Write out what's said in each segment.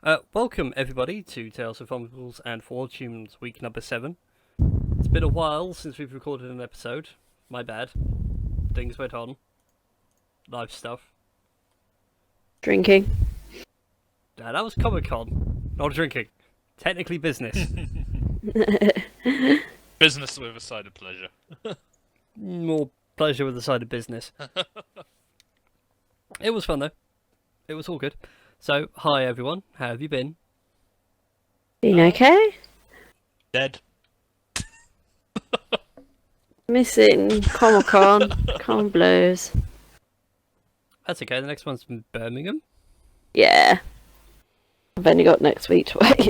Welcome everybody to Tales of Fumbles and Fortunes week number 7. It's been a while since we've recorded an episode. My bad. Things went on. Life stuff. Drinking. That was Comic-Con, not drinking. Technically business. Business with a side of pleasure. More pleasure with the side of business. It was fun though. It was all good. So, hi everyone. How have you been? Been okay? Dead. Missing Comic-Con. Con Blues. That's okay. The next one's in Birmingham. Yeah. I've only got next week to wait.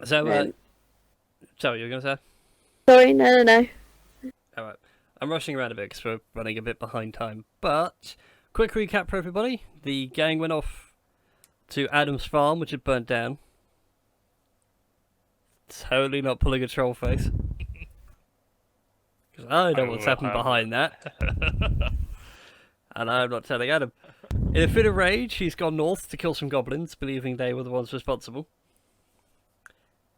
So, sorry, you were going to say? Sorry, no. Alright. I'm rushing around a bit because we're running a bit behind time. But, quick recap for everybody. The gang went off to Adam's farm, which had burnt down. Totally not pulling a troll face. Because I know what's happened behind that. And I'm not telling Adam. In a fit of rage, he's gone north to kill some goblins, believing they were the ones responsible.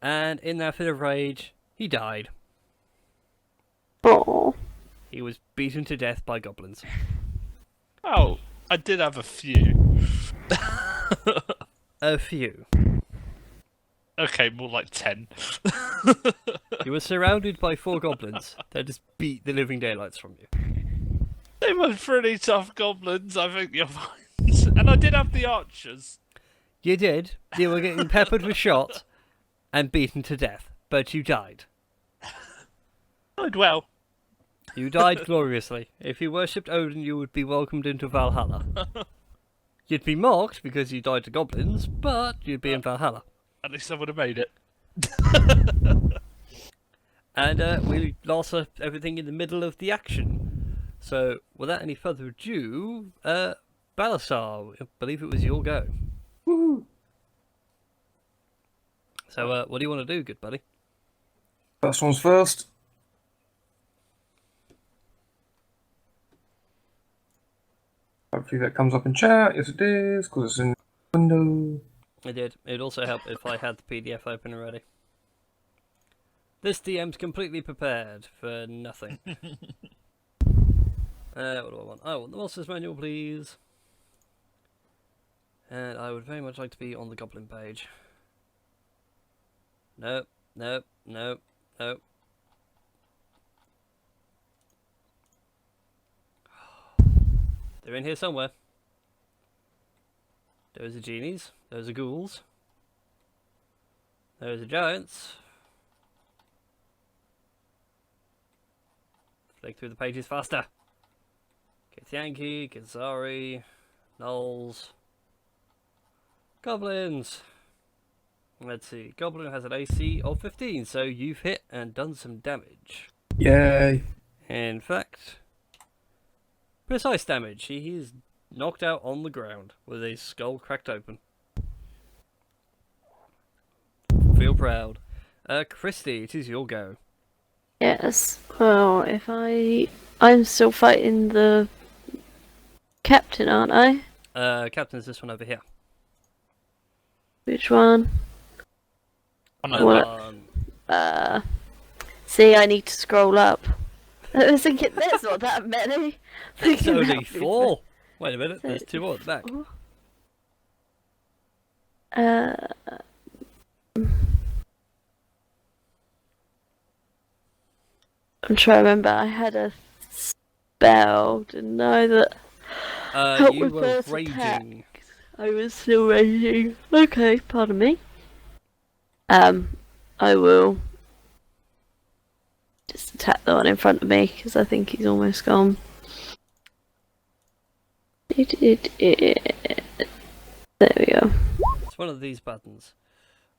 And in that fit of rage, he died. Aww. He was beaten to death by goblins. Oh, I did have a few. A few. Okay, more like 10. You were surrounded by 4 goblins that just beat the living daylights from you. They were pretty tough goblins, I think you'll find. And I did have the archers. You did. You were getting peppered with shot and beaten to death, but you died. Died well. You died gloriously. If you worshipped Odin, you would be welcomed into Valhalla. You'd be mocked because you died to goblins, but you'd be in Valhalla. At least I would have made it. And we lost everything in the middle of the action. So, without any further ado, Balasaar, I believe it was your go. Woohoo! So, what do you want to do, good buddy? First one's first. Hopefully that comes up in chat. Yes, it is, because it's in the window. It did. It'd also help if I had the PDF open already. This DM's completely prepared for nothing. What do I want? I want the Monsters Manual, please. And I would very much like to be on the Goblin page. Nope. They're in here somewhere. Those are genies. Those are ghouls. Those are giants. Flick through the pages faster. Yankee, Kazari, Knolls, Goblins. Let's see. Goblin has an AC of 15, so you've hit and done some damage. Yay! In fact, precise damage. He is knocked out on the ground with his skull cracked open. Feel proud. Christie, it is your go. Yes. Well, I'm still fighting the captain, aren't I? Captain's this one over here. Which one? Oh, no. See, I need to scroll up. I was thinking, there's not that many. It's only 4. Wait a minute, there's 2 more at the back. I'm trying to remember. I had a spell. Didn't know that. Help You with were first raging. attack. I was still raging. Okay, pardon me. I will just attack the one in front of me because I think he's almost gone. There we go. It's one of these buttons.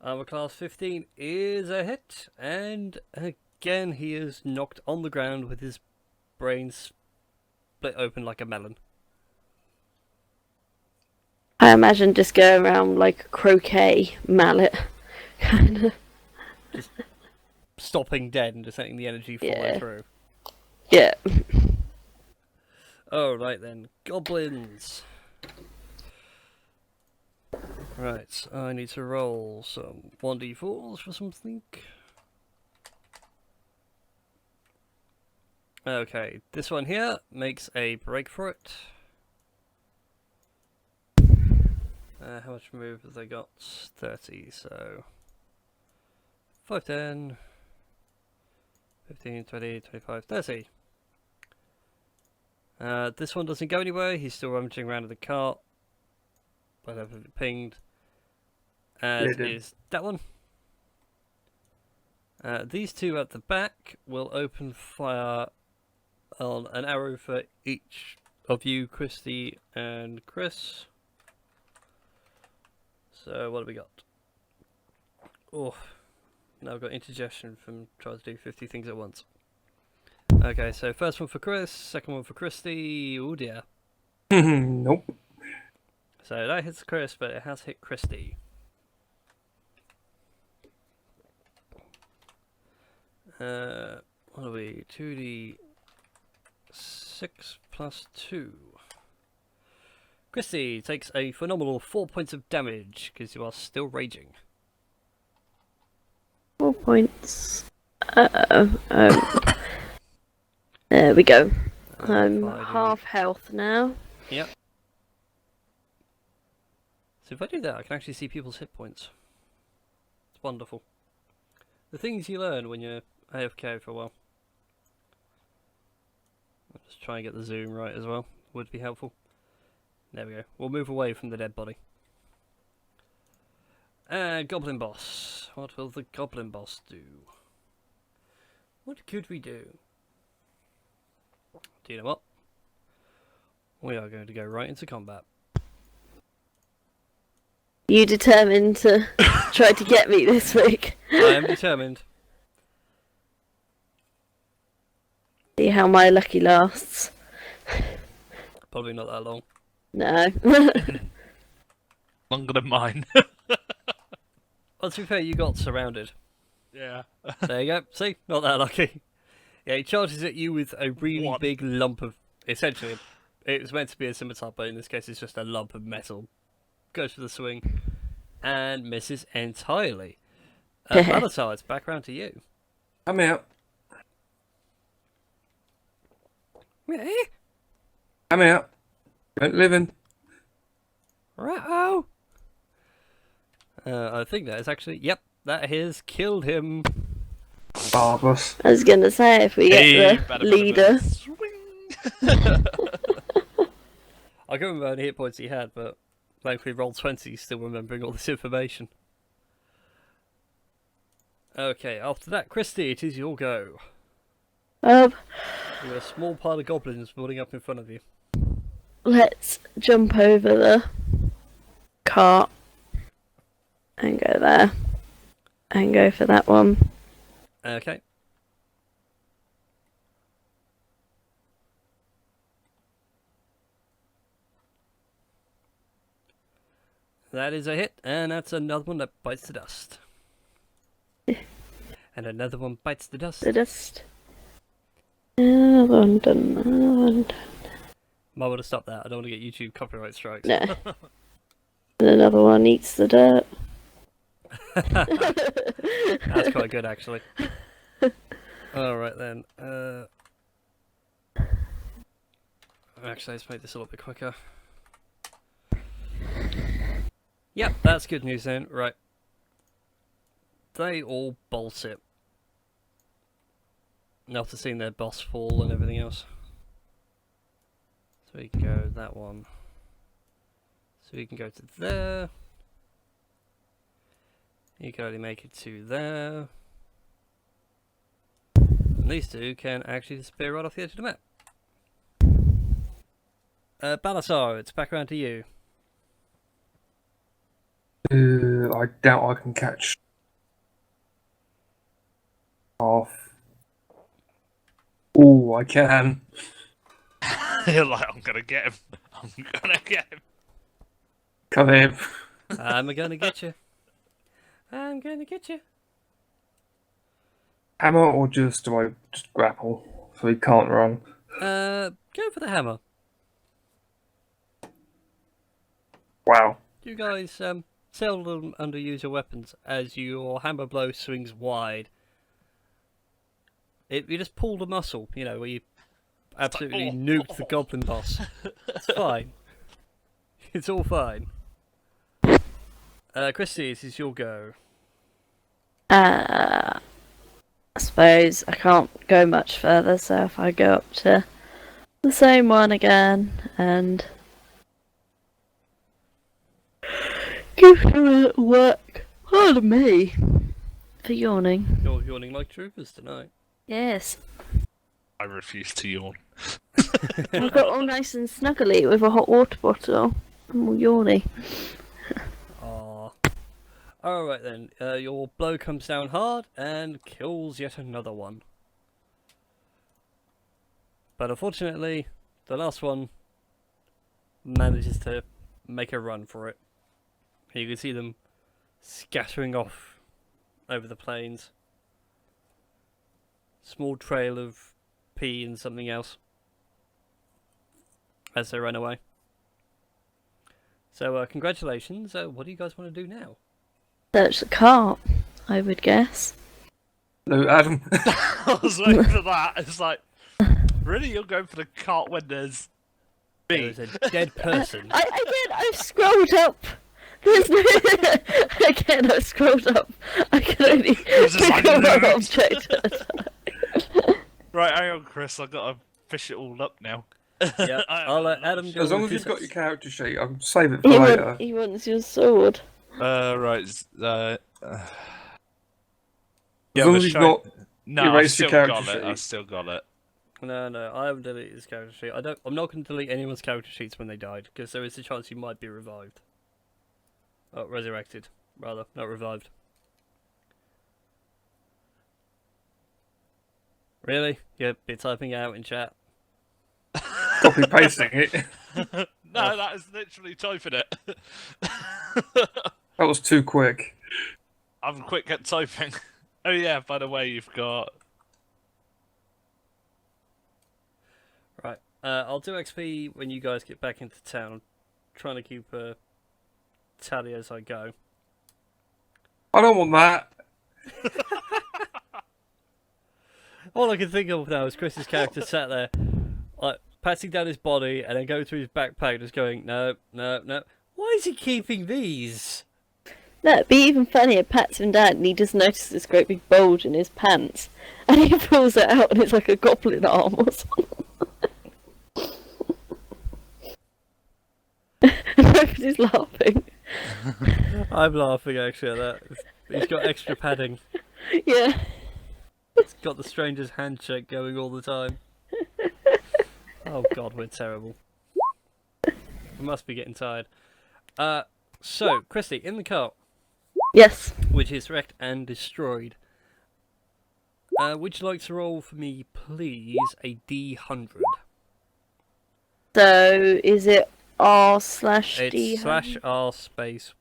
Armor class 15 is a hit, and again he is knocked on the ground with his brain split open like a melon. I imagine just going around like a croquet mallet, kind of. Just stopping dead and just letting the energy follow through. Yeah. Alright then, goblins. Right, I need to roll some 1d4s for something. Okay, this one here makes a break for it. How much move have they got? 30, so 5, 10, 15, 20, 25, 30. This one doesn't go anywhere, he's still rummaging around in the cart. I don't have it pinged. As is that one. These two at the back will open fire on an arrow for each of you, Christie and Chris. So what have we got? Oh, now I've got indigestion from trying to do 50 things at once. Okay, so first one for Chris, second one for Christie. Oh dear. Nope. So that hits Chris, but it has hit Christie. What are we? 2d6 plus 2. Christie takes a phenomenal 4 points of damage because you are still raging. 4 points. There we go. I'm half health now. Yep. So if I do that, I can actually see people's hit points. It's wonderful. The things you learn when you're AFK for a while. I'll just try and get the zoom right as well. Would be helpful. There we go. We'll move away from the dead body. Goblin boss. What will the goblin boss do? What could we do? Do you know what? We are going to go right into combat. You determined to try to get me this week? I am determined. See how my lucky lasts. Probably not that long. No. Longer than mine. Well, to be fair, you got surrounded. Yeah. There you go. See? Not that lucky. Yeah, he charges at you with a really big lump of... Essentially, it was meant to be a scimitar, but in this case it's just a lump of metal. Goes for the swing, and misses entirely. Balasaar, it's back round to you. I'm out. I'm out. Don't live in. Right-o! I think that is actually... Yep, that has killed him. Marvellous. I was gonna say, if we get the leader. I can't remember how many hit points he had, but thankfully rolled 20, still remembering all this information. Okay, after that, Christie, it is your go. You've got a small pile of goblins building up in front of you. Let's jump over the cart and go there and go for that one. Okay. That is a hit, and that's another one that bites the dust. And another one bites the dust. The dust. Another one. Might want to stop that. I don't want to get YouTube copyright strikes. No. And another one eats the dirt. That's quite good, actually. Alright then. Actually, let's make this a little bit quicker. Yep, that's good news then. Right. They all bolt it. After seeing their boss fall and everything else. So we can go that one. So we can go to there. You can only make it to there. And these two can actually disappear right off the edge of the map. Balasaar, it's back around to you. I doubt I can catch half. Oh, I can. You're like, I'm gonna get him. I'm gonna get him. Come in. I'm gonna get you. I'm gonna get you. Hammer or just do I just grapple so he can't run? Go for the hammer. Wow. You guys, seldom underuse your weapons as your hammer blow swings wide. You just pull the muscle, you know, where you absolutely nuke the goblin boss. It's fine. It's all fine. Christie, this is your go. I suppose I can't go much further, so if I go up to the same one again and give him a little work. Pardon me for yawning. You're yawning like troopers tonight. Yes. I refuse to yawn. I've got all nice and snuggly with a hot water bottle. I'm all yawny. Aww. Alright then, your blow comes down hard and kills yet another one. But unfortunately, the last one manages to make a run for it. You can see them scattering off over the plains. Small trail of pea and something else as they run away. So congratulations. What do you guys want to do now? Search the cart, I would guess. Hello, Adam. I was waiting for that. It's like, really? You're going for the cart when there's me? There's a dead person. I've scrolled up. There's no... Again, I've scrolled up. I can only just like, pick up one loot. object at a time. Right, hang on, Chris. I've got to fish it all up now. Yeah, I'll let Adam do As long all as the you've got your business. character sheet, I'll save it for later. He wants your sword. Right. As Yeah, long but as you've show- got No, I've erased your still character got it. sheet. I've still got it. No, I haven't deleted his character sheet. I'm not going to delete anyone's character sheets when they died, because there is a chance you might be revived. Oh, resurrected, rather, not revived. Really? You're typing out in chat? copy pasting it. No, that is literally typing it. That was too quick. I'm quick at typing. Oh yeah, by the way, you've got... Right. I'll do XP when you guys get back into town. I'm trying to keep a tally as I go. I don't want that. All I can think of now is Chris's character sat there, like, patting down his body and then going through his backpack just going, no. Why is he keeping these? No, it'd be even funnier, pats him down and he just notices this great big bulge in his pants. And he pulls it out and it's like a goblin arm or something. And nobody's laughing. I'm laughing actually at that. He's got extra padding. Yeah. He's got the stranger's handshake going all the time. Oh god, we're terrible. We must be getting tired. So, Christie, in the cart, Yes. which is wrecked and destroyed. Would you like to roll for me, please, a D100? So, is it R/D? It's /R space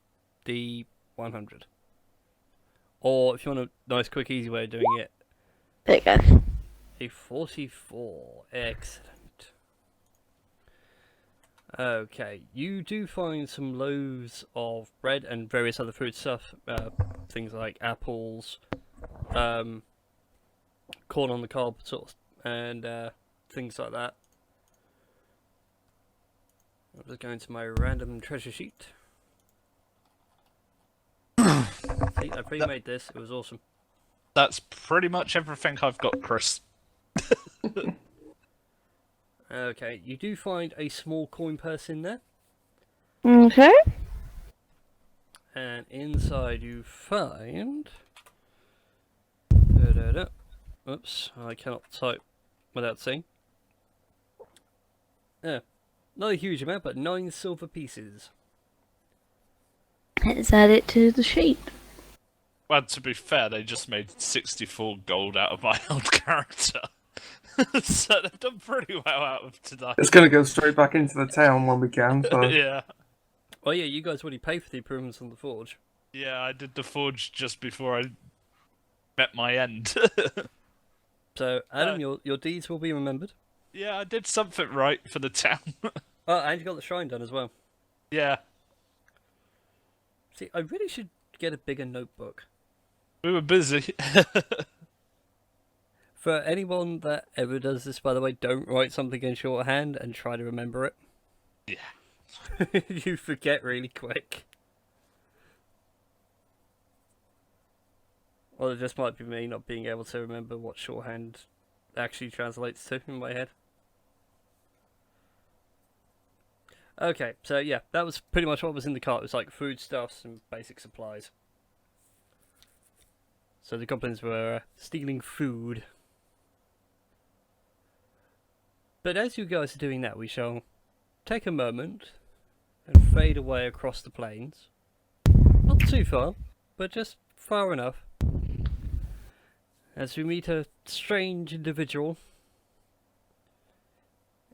D100. Or, if you want a nice, quick, easy way of doing it, There you go. a 44. Excellent. Okay, you do find some loaves of bread and various other food stuff. Things like apples, corn on the cob, sort of, and things like that. I'm just going to my random treasure sheet. See, I pre-made this. It was awesome. That's pretty much everything I've got, Chris. Okay, you do find a small coin purse in there, Okay. and inside you find... Oops, I cannot type without seeing. Yeah, not a huge amount, but 9 silver pieces. Let's add it to the sheet. Well, to be fair, they just made 64 gold out of my old character. So they've done pretty well out of today. It's going to go straight back into the town when we can. So. Yeah. Well, yeah, you guys already paid for the improvements on the forge. Yeah, I did the forge just before I met my end. So, Adam, your deeds will be remembered. Yeah, I did something right for the town. Oh, and you got the shrine done as well. Yeah. See, I really should get a bigger notebook. We were busy. For anyone that ever does this, by the way, don't write something in shorthand and try to remember it. Yeah. You forget really quick. Well, it just might be me not being able to remember what shorthand actually translates to in my head. Okay, so yeah, that was pretty much what was in the cart. It was like foodstuffs and basic supplies. So the goblins were stealing food. But as you guys are doing that, we shall take a moment and fade away across the plains. Not too far, but just far enough. As we meet a strange individual.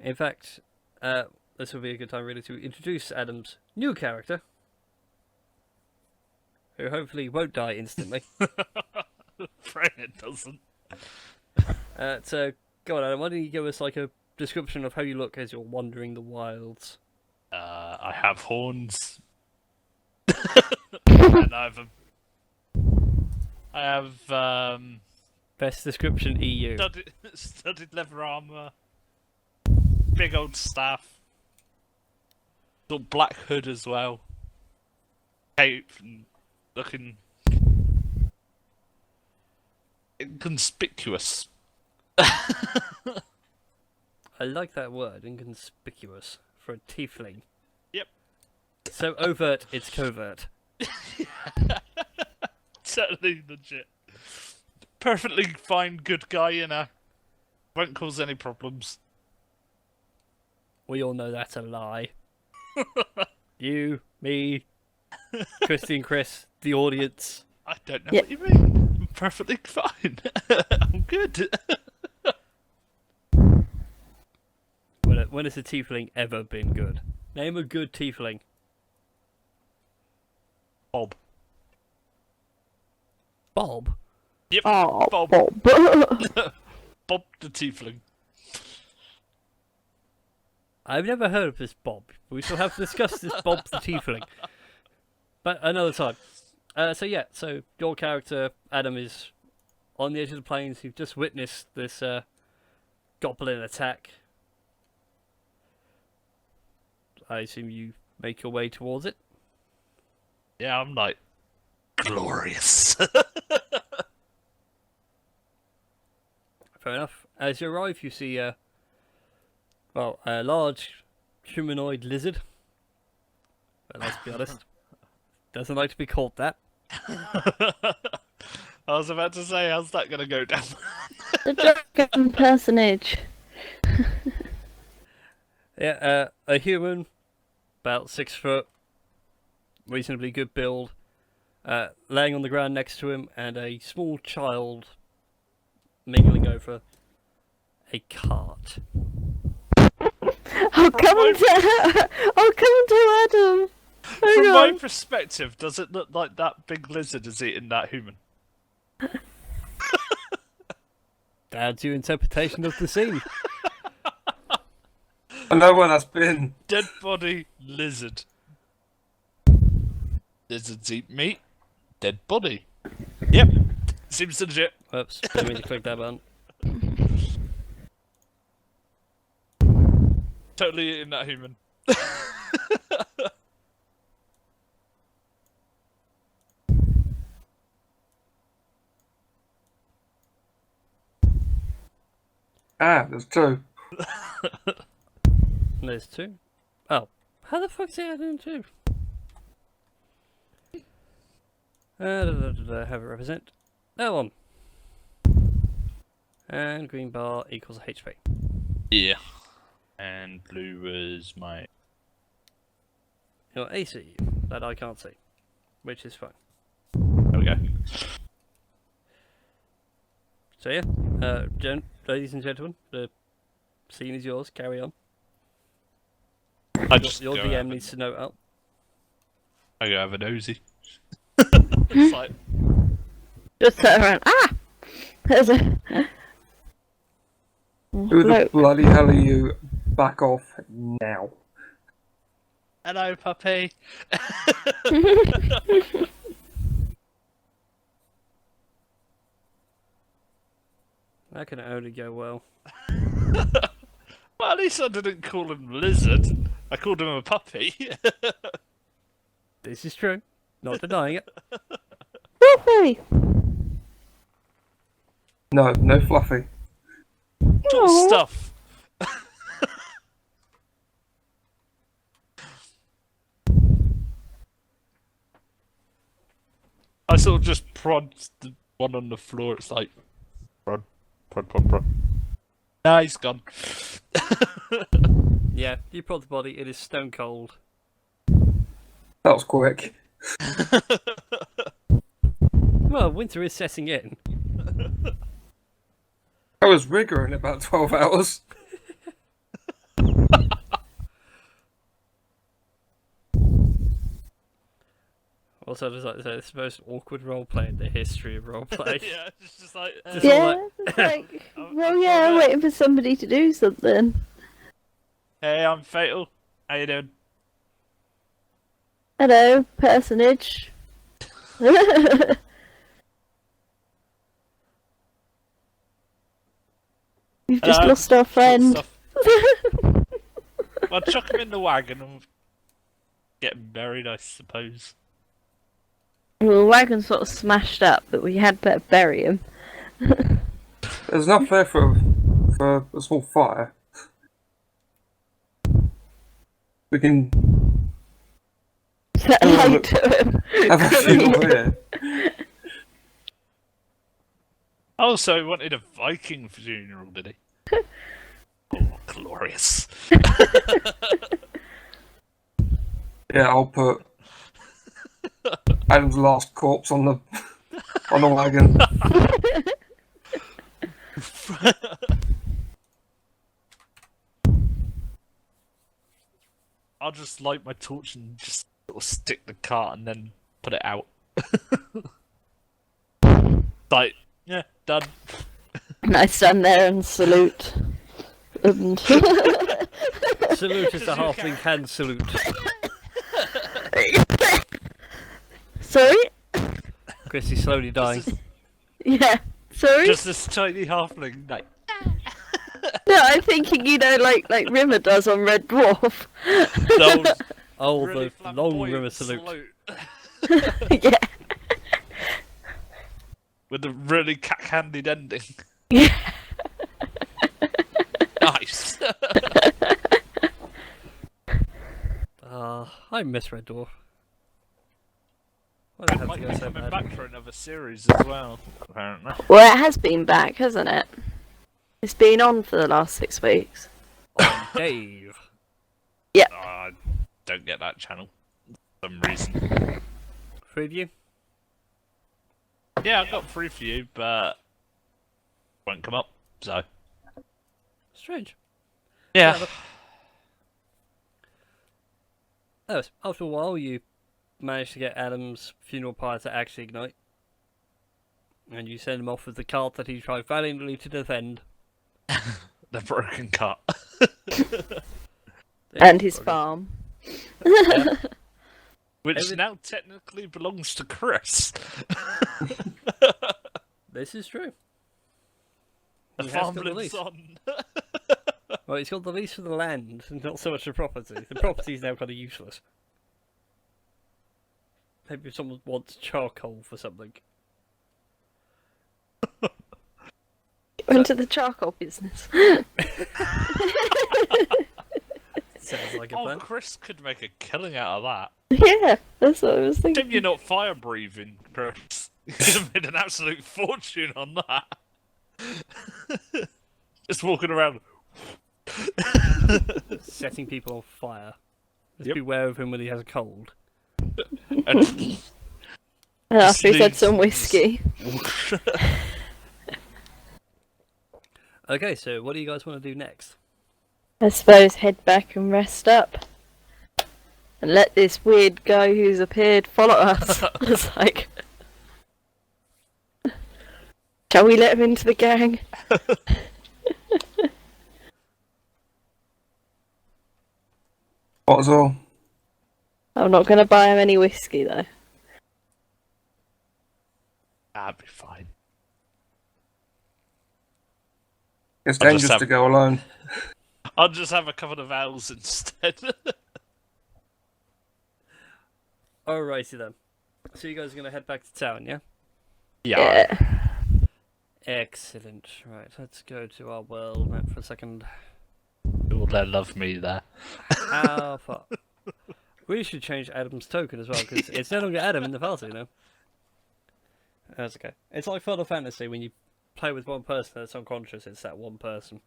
In fact, this will be a good time really to introduce Adam's new character. Who hopefully won't die instantly. Pray it doesn't. So, go on Adam, why don't you give us like a description of how you look as you're wandering the wilds? I have horns. And I have Best description EU. studded leather armor, big old staff, little black hood as well, cape, and looking inconspicuous. I like that word, inconspicuous, for a tiefling. Yep. So overt, it's covert. Totally legit. Perfectly fine, good guy, you know. Won't cause any problems. We all know that's a lie. You, me, Christie and Chris, the audience. I don't know Yeah. what you mean. I'm perfectly fine. I'm good. When has a tiefling ever been good? Name a good tiefling. Bob. Bob? Yep. Oh, Bob. Bob. Bob the tiefling. I've never heard of this Bob. We shall have to discuss this Bob the tiefling. But another time. So your character, Adam, is on the edge of the plains. You've just witnessed this goblin attack. I assume you make your way towards it. Yeah, I'm like glorious. Fair enough. As you arrive, you see a large humanoid lizard. But let's be honest, doesn't like to be called that. I was about to say, how's that going to go down? The dragon personage. Yeah, a human, about 6 foot, reasonably good build, laying on the ground next to him, and a small child mingling over a cart. I'll come to Adam. Hang From my on. perspective, does it look like that big lizard is eating that human? That's your interpretation of the scene. I know where that's been. Dead body lizard. Lizards eat meat. Dead body. Yep. Seems legit. Whoops, didn't mean to click that button. Totally eating that human. There's two. There's 2. Oh, how the fuck is it adding 2? Have it represent that one. And green bar equals HP. Yeah. And blue was my... Your AC, that I can't see, which is fine. There we go. So yeah, ladies and gentlemen, the scene is yours. Carry on. I just Your go DM have needs to note up. I go have a nosy. It's like, Just turn around. Ah! There's a. Who the Look. bloody hell are you? Back off now. Hello, puppy. That can only go well. Well, at least I didn't call him Lizard. I called him a puppy. This is true. Not denying it. Fluffy! No, no Fluffy. Aw. Stuff. I sort of just prod the one on the floor. It's like prod, prod, prod, prod. Nah, he's gone. Yeah, you prod the body, it is stone cold. That was quick. Well, winter is setting in. I was rigor in about 12 hours. Also, just like to say, it's the most awkward roleplay in the history of roleplay. Yeah, it's just like. Just all Yeah, like- it's like, I'm well, yeah, sorry. waiting for somebody to do something. Hey, I'm Fatal. How you doing? Hello, personage. You've just Hello. lost our friend. Stuff. Well, chuck him in the wagon and get him buried, I suppose. Well, the wagon's sort of smashed up, but we had better bury him. There's enough there for a small fire. We can Set light to him. have a funeral here. Oh, so he wanted a Viking funeral, did he? Oh, glorious. Yeah, I'll put Adam's last corpse on the wagon. I'll just light my torch and just sort of stick the cart and then put it out. Like, yeah, done. And I stand there and salute. And Salute as the halfling can salute. sorry? Christie's slowly dying. Just, Yeah. Sorry? just this tiny halfling, like, No, I'm thinking, like Rimmer does on Red Dwarf. those Oh, really the long flamboyant river salute. Yeah. With a really cack-handed ending. Yeah. Nice. I miss Red Dwarf. Why did I have to Might go be so coming bad? back for another series as well, apparently. Well, it has been back, hasn't it? It's been on for the last 6 weeks. Oh, Dave. I don't get that channel for some reason. Three of you? Yeah, I've got 3 for you, but won't come up, so. Strange. Yeah. Oh, so after a while, you managed to get Adam's funeral pyre to actually ignite. And you send him off with the cart that he tried valiantly to defend. The broken cart. And his farm. Which Every- now technically belongs to Chris. This is true. The He has farm got the lives lease. on. Well, he's got the lease for the land, and not so much the property. The property is now kind of useless. Maybe if someone wants charcoal for something. Went to the charcoal business. Sounds like a Oh, plan. Chris could make a killing out of that. Yeah, that's what I was Shame thinking. you're not fire breathing, Chris. You could have made an absolute fortune on that. Just walking around. Setting people on fire. Just Yep. beware of him when he has a cold. And After he's had Sleeves. some whiskey. Okay, so what do you guys want to do next? I suppose head back and rest up. And let this weird guy who's appeared follow us. It's like... Shall we let him into the gang? What was all? I'm not going to buy him any whiskey though. That'd be fine. It's I'll just dangerous have- to go alone. I'll just have a couple of owls instead. Alrighty then. So you guys are going to head back to town, yeah? Yeah. Excellent. Right, let's go to our world map for a second. Will they love me there? How far? We should change Adam's token as well, because it's no longer Adam in the party, you know? That's okay. It's like Final Fantasy, when you play with one person that's unconscious, it's that one person.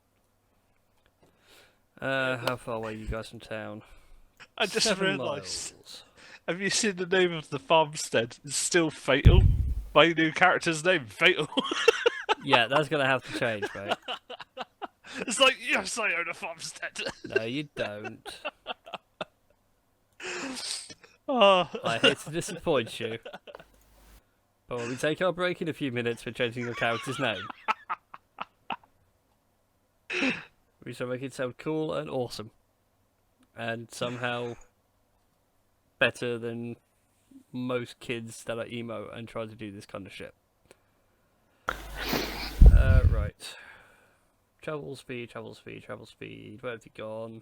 How far away are you guys from town? I just 7 realised. miles. Have you seen the name of the farmstead? It's still Fatal. My new character's name, Fatal. Yeah, that's going to have to change, mate. It's like, yes, I own a farmstead. No, you don't. Oh. I hate to disappoint you. But when we take our break in a few minutes for changing your character's name, we shall make it sound cool and awesome. And somehow better than most kids that are emo and try to do this kind of shit. Right. Travel speed, travel speed, travel speed. Where have you gone?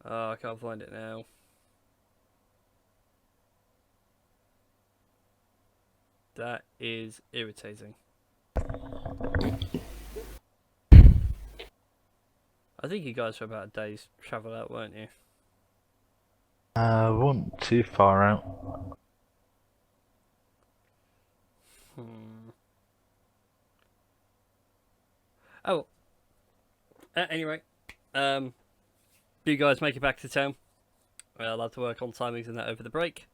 Oh, I can't find it now. That is irritating. I think you guys were about a day's travel out, weren't you? Wasn't too far out. Oh. Anyway, do you guys make it back to town? I'll have to work on timings and that over the break.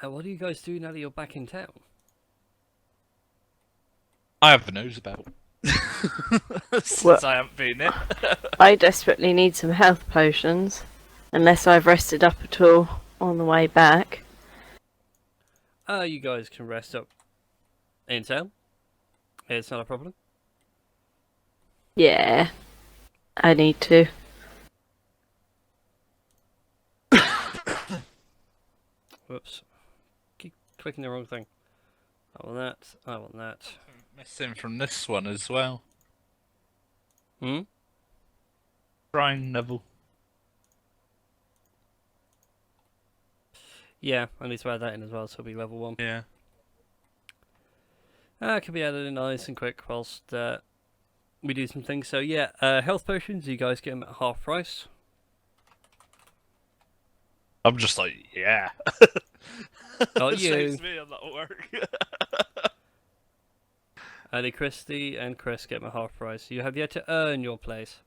What do you guys do now that you're back in town? I have the nose about. Since I haven't been it. I desperately need some health potions, unless I've rested up at all on the way back. You guys can rest up in town. It's not a problem. Yeah, I need to. Whoops. Keep clicking the wrong thing. I want that. I want that. Missing from this one as well. Hmm? Shrine level. Yeah, I need to add that in as well, so it'll be level 1. Yeah. It can be added in nice and quick whilst we do some things. So yeah, health potions, you guys get them at half price. I'm just like, yeah. Not you. Saves me on that work. Only Christie and Chris get them at half price. You have yet to earn your place.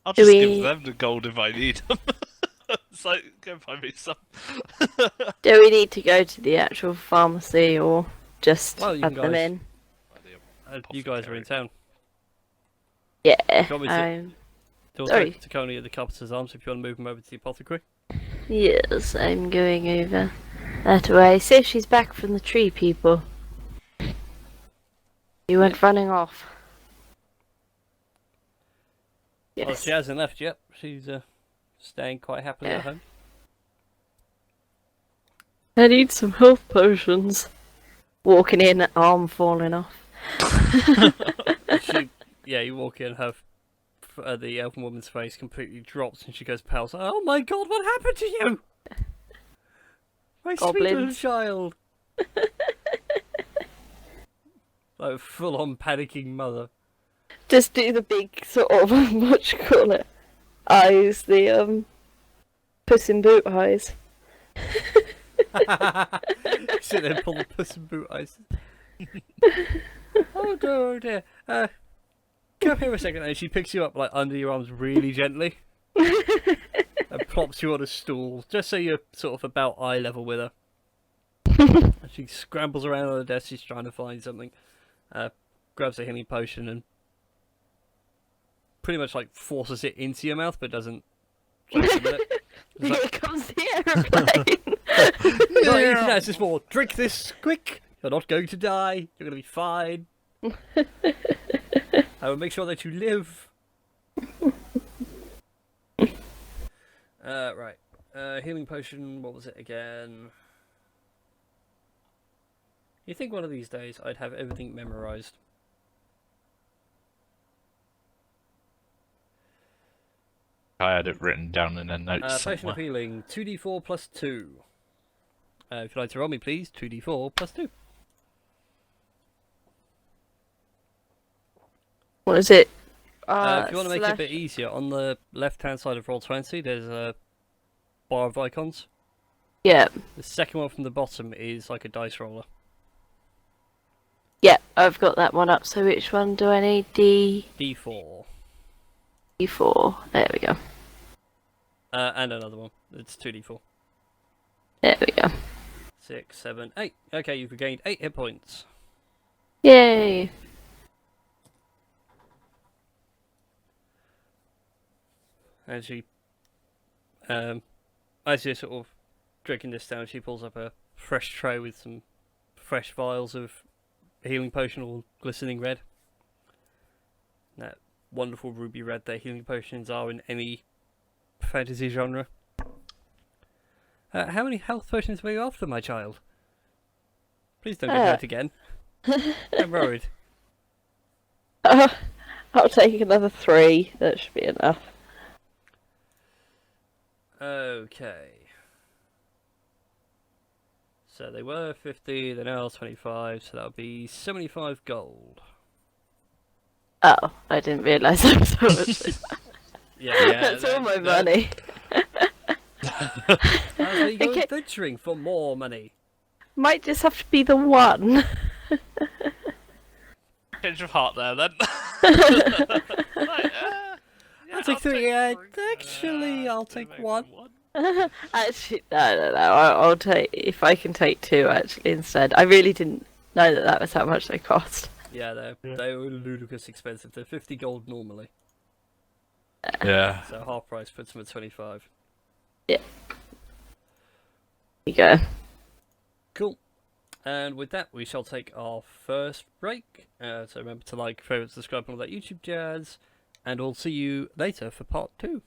I'll Do just we- give them the gold if I need them. It's like, go buy me some. Do we need to go to the actual pharmacy or just Well, you add them guys- in? You guys are in town. Yeah. you want me to- They'll Sorry. take Taconi at the Carpenter's Arms if you want to move them over to the apothecary. Yes, I'm going over that way. See if she's back from the tree, people. You went running off. Well, Yes. she hasn't left yet. She's staying quite happily at Yeah. home. I need some health potions. Walking in, arm falling off. Yeah, you walk in, the elven woman's face completely drops and she goes pale. So, oh my god, what happened to you? My sweet little Goblins. child. Like full on panicking mother. Just do the big sort of what you call it? Eyes, the Puss in Boot eyes. Sit there and pull the Puss in Boot eyes. Oh dear, oh dear. Come here a second, and she picks you up like under your arms really gently. And plops you on a stool, just so you're sort of about eye level with her. And she scrambles around on the desk, she's trying to find something. Grabs a healing potion and pretty much like forces it into your mouth, but doesn't. Like, submit it. It's like, Here comes the aeroplane. "Not eating that, it's just more, drink this quick, you're not going to die, you're going to be fine. I will make sure that you live. Right. Healing potion, what was it again? You think one of these days I'd have everything memorized. I had it written down in a note Potion of somewhere. healing, 2d4 plus 2. If you'd like to roll me, please, 2d4 plus 2. What is it? If you want to make it a slash- bit easier, on the left-hand side of Roll20, there's a bar of icons. Yeah, The second one from the bottom is like a dice roller. yeah, I've got that one up. So which one do I need? D4. D4. There we go. And another one. It's 2d4. There we go. 6, 7, 8. Okay, you've regained 8 hit points. Yay! As you're sort of drinking this down, she pulls up a fresh tray with some fresh vials of healing potion, all glistening red. That wonderful ruby red that healing potions are in any fantasy genre. How many health potions were you after, my child? Please don't get hurt again. I'm worried. I'll take another 3. That should be enough. Okay. So they were 50, they're now 25, so that'll be 75 gold. Oh, I didn't realise that was so much. Yeah, That's all my money. That's where you go Okay. adventuring for more money. Might just have to be the one. Change of heart there, then. Like, I'll take 3. Actually, I'll take 1. Actually, no. I'll take, if I can take 2 actually instead. I really didn't know that was how much they cost. Yeah, they were ludicrous expensive. They're 50 gold normally. Yeah. So half price puts them at 25. There you go. Cool. And with that, we shall take our first break. So remember to like, favourite, subscribe, and all that YouTube jazz. And we'll see you later for part 2.